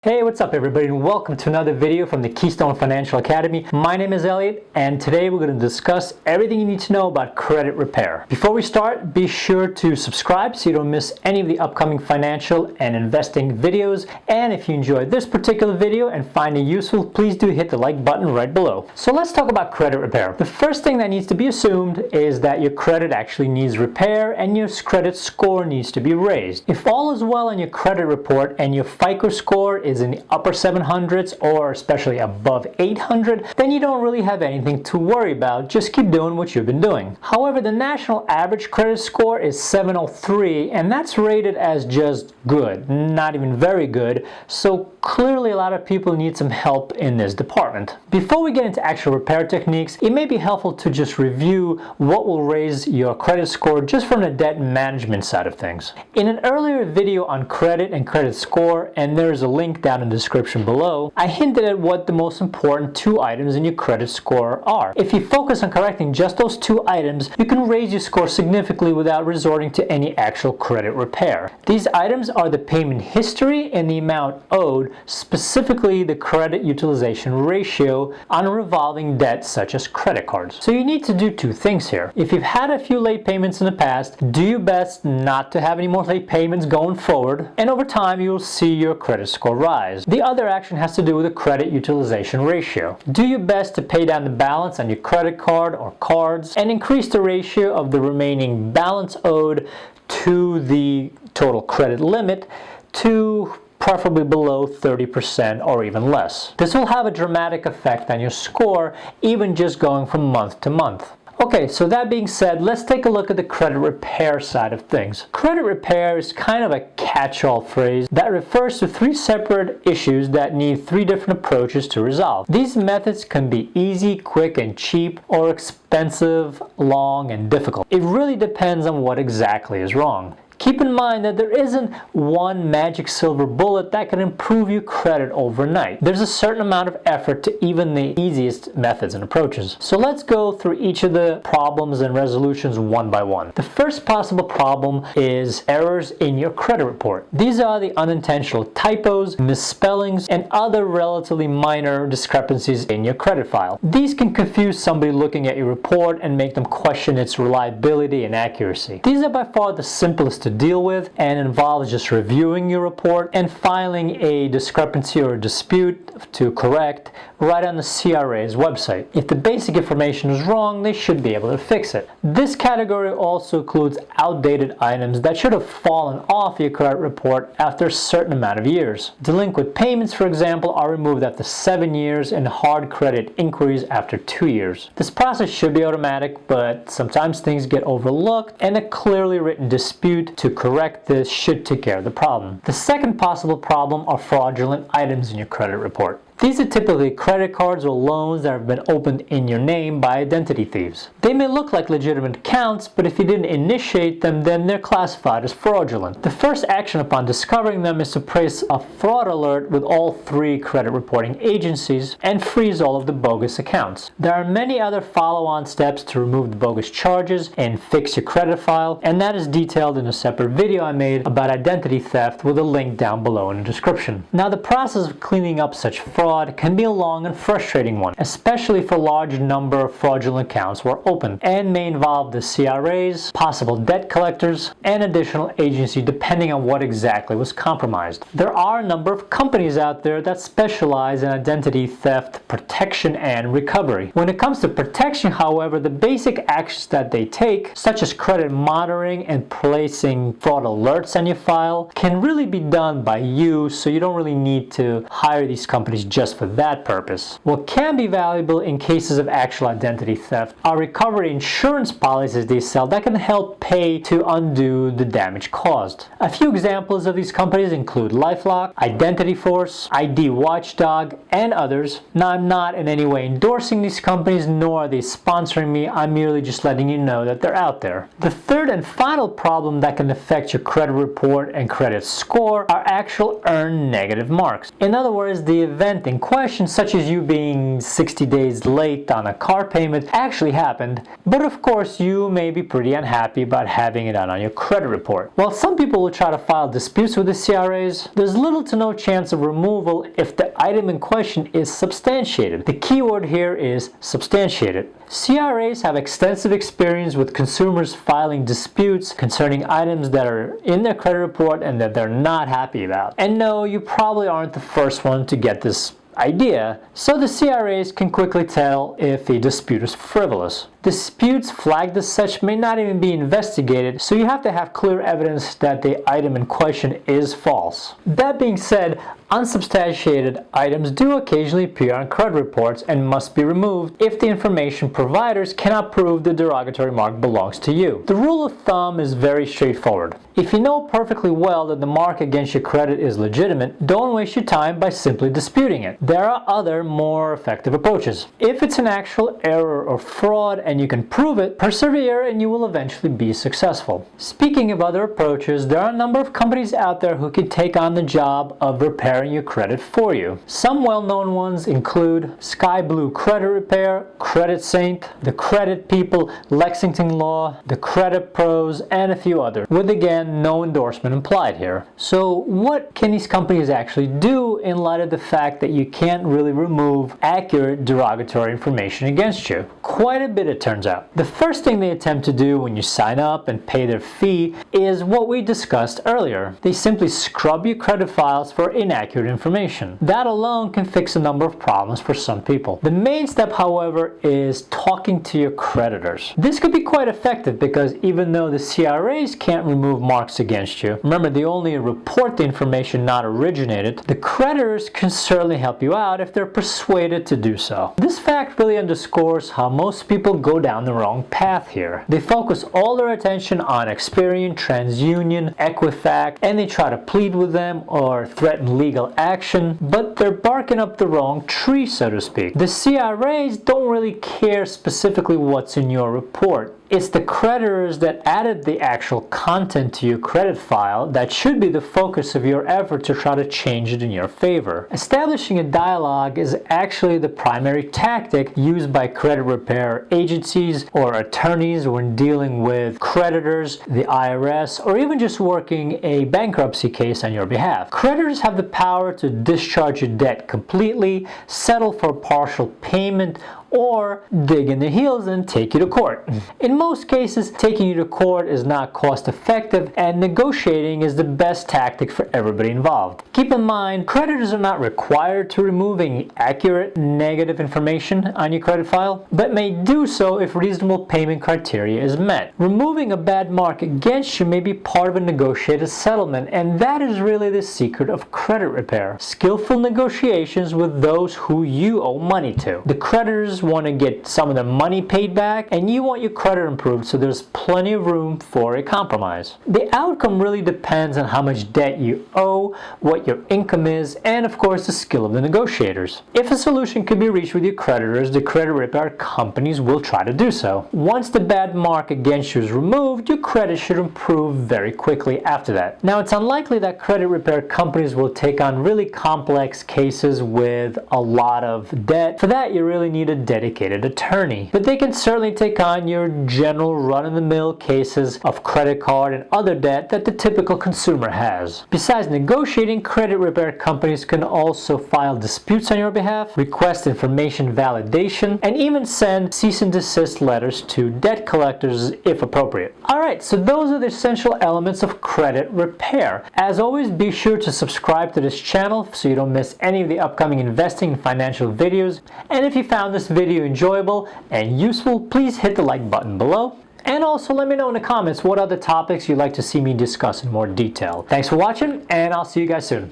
Hey, what's up everybody, and welcome to another video from the Keystone Financial Academy. My name is Elliot, and today we're going to discuss everything you need to know about credit repair. Before we start, be sure to subscribe so you don't miss any of the upcoming financial and investing videos. And if you enjoyed this particular video and find it useful, please do hit the like button right below. So let's talk about credit repair. The first thing that needs to be assumed is that your credit actually needs repair and your credit score needs to be raised. If all is well on your credit report and your FICO score is in the upper 700s or especially above 800, then you don't really have anything to worry about. Just keep doing what you've been doing. However, the national average credit score is 703, and that's rated as just good, not even very good. So clearly a lot of people need some help in this department. Before we get into actual repair techniques, it may be helpful to just review what will raise your credit score just from the debt management side of things. In an earlier video on credit and credit score, and there's a link down in the description below, I hinted at what the most important two items in your credit score are. If you focus on correcting just those two items, you can raise your score significantly without resorting to any actual credit repair. These items are the payment history and the amount owed, specifically the credit utilization ratio on revolving debt such as credit cards. So you need to do two things here. If you've had a few late payments in the past, do your best not to have any more late payments going forward, and over time you will see your credit score rise. The other action has to do with the credit utilization ratio. Do your best to pay down the balance on your credit card or cards and increase the ratio of the remaining balance owed to the total credit limit to preferably below 30% or even less. This will have a dramatic effect on your score, even just going from month to month. Okay, so that being said, let's take a look at the credit repair side of things. Credit repair is kind of a catch-all phrase that refers to three separate issues that need three different approaches to resolve. These methods can be easy, quick, and cheap, or expensive, long, and difficult. It really depends on what exactly is wrong. Keep in mind that there isn't one magic silver bullet that can improve your credit overnight. There's a certain amount of effort to even the easiest methods and approaches. So let's go through each of the problems and resolutions one by one. The first possible problem is errors in your credit report. These are the unintentional typos, misspellings, and other relatively minor discrepancies in your credit file. These can confuse somebody looking at your report and make them question its reliability and accuracy. These are by far the simplest to deal with and involves just reviewing your report and filing a discrepancy or a dispute to correct right on the CRA's website. If the basic information is wrong, they should be able to fix it. This category also includes outdated items that should have fallen off your credit report after a certain amount of years. Delinquent payments, for example, are removed after 7 years and hard credit inquiries after 2 years. This process should be automatic, but sometimes things get overlooked, and a clearly written dispute to correct this should take care of the problem. The second possible problem are fraudulent items in your credit report. These are typically credit cards or loans that have been opened in your name by identity thieves. They may look like legitimate accounts, but if you didn't initiate them, then they're classified as fraudulent. The first action upon discovering them is to place a fraud alert with all three credit reporting agencies and freeze all of the bogus accounts. There are many other follow-on steps to remove the bogus charges and fix your credit file, and that is detailed in a separate video I made about identity theft with a link down below in the description. Now, the process of cleaning up such fraud can be a long and frustrating one, especially for a large number of fraudulent accounts were opened, and may involve the CRAs, possible debt collectors, and additional agency depending on what exactly was compromised. There are a number of companies out there that specialize in identity theft protection and recovery. When it comes to protection, however, the basic actions that they take, such as credit monitoring and placing fraud alerts on your file, can really be done by you, so you don't really need to hire these companies just for that purpose. What can be valuable in cases of actual identity theft are recovery insurance policies they sell that can help pay to undo the damage caused. A few examples of these companies include LifeLock, Identity Force, ID Watchdog, and others. Now, I'm not in any way endorsing these companies, nor are they sponsoring me. I'm merely just letting you know that they're out there. The third and final problem that can affect your credit report and credit score are actual earned negative marks. In other words, the event in question, such as you being 60 days late on a car payment, actually happened, but of course you may be pretty unhappy about having it on your credit report. While some people will try to file disputes with the CRAs, there's little to no chance of removal if the item in question is substantiated. The key word here is substantiated. CRAs have extensive experience with consumers filing disputes concerning items that are in their credit report and that they're not happy about. And no, you probably aren't the first one to get this idea, so the CRAs can quickly tell if a dispute is frivolous. Disputes flagged as such may not even be investigated, so you have to have clear evidence that the item in question is false. That being said, unsubstantiated items do occasionally appear on credit reports and must be removed if the information providers cannot prove the derogatory mark belongs to you. The rule of thumb is very straightforward. If you know perfectly well that the mark against your credit is legitimate, don't waste your time by simply disputing it. There are other, more effective approaches. If it's an actual error or fraud and you can prove it, persevere and you will eventually be successful. Speaking of other approaches, there are a number of companies out there who can take on the job of repairing your credit for you. Some well-known ones include Sky Blue Credit Repair, Credit Saint, The Credit People, Lexington Law, The Credit Pros, and a few others, with again no endorsement implied here. So what can these companies actually do in light of the fact that you can't really remove accurate derogatory information against you? Quite a bit, it turns out. The first thing they attempt to do when you sign up and pay their fee is what we discussed earlier. They simply scrub your credit files for inaccurate information. That alone can fix a number of problems for some people. The main step, however, is talking to your creditors. This could be quite effective because even though the CRAs can't remove marks against you, remember they only report the information, not originate it, the creditors can certainly help you out if they're persuaded to do so. This fact really underscores how most people go down the wrong path here. They focus all their attention on Experian, TransUnion, Equifax, and they try to plead with them or threaten legal action, but they're barking up the wrong tree, so to speak. The CRAs don't really care specifically what's in your report. It's the creditors that added the actual content to your credit file that should be the focus of your effort to try to change it in your favor. Establishing a dialogue is actually the primary tactic used by credit repair agencies or attorneys when dealing with creditors, the IRS, or even just working a bankruptcy case on your behalf. Creditors have the power to discharge your debt completely, settle for partial payment, or dig in their heels and take you to court. In most cases, taking you to court is not cost effective, and negotiating is the best tactic for everybody involved. Keep in mind, creditors are not required to remove any accurate negative information on your credit file, but may do so if reasonable payment criteria is met. Removing a bad mark against you may be part of a negotiated settlement, and that is really the secret of credit repair. Skillful negotiations with those who you owe money to. The creditors want to get some of their money paid back, and you want your credit improved, so there's plenty of room for a compromise. The outcome really depends on how much debt you owe, what your income is, and of course the skill of the negotiators. If a solution can be reached with your creditors, the credit repair companies will try to do so. Once the bad mark against you is removed, your credit should improve very quickly after that. Now, it's unlikely that credit repair companies will take on really complex cases with a lot of debt. For that, you really need a dedicated attorney, but they can certainly take on your general run-of-the-mill cases of credit card and other debt that the typical consumer has. Besides negotiating, credit repair companies can also file disputes on your behalf, request information validation, and even send cease and desist letters to debt collectors if appropriate. Alright, so those are the essential elements of credit repair. As always, be sure to subscribe to this channel so you don't miss any of the upcoming investing and financial videos. And if you found this video enjoyable and useful, please hit the like button below. And also let me know in the comments what other topics you'd like to see me discuss in more detail. Thanks for watching, and I'll see you guys soon.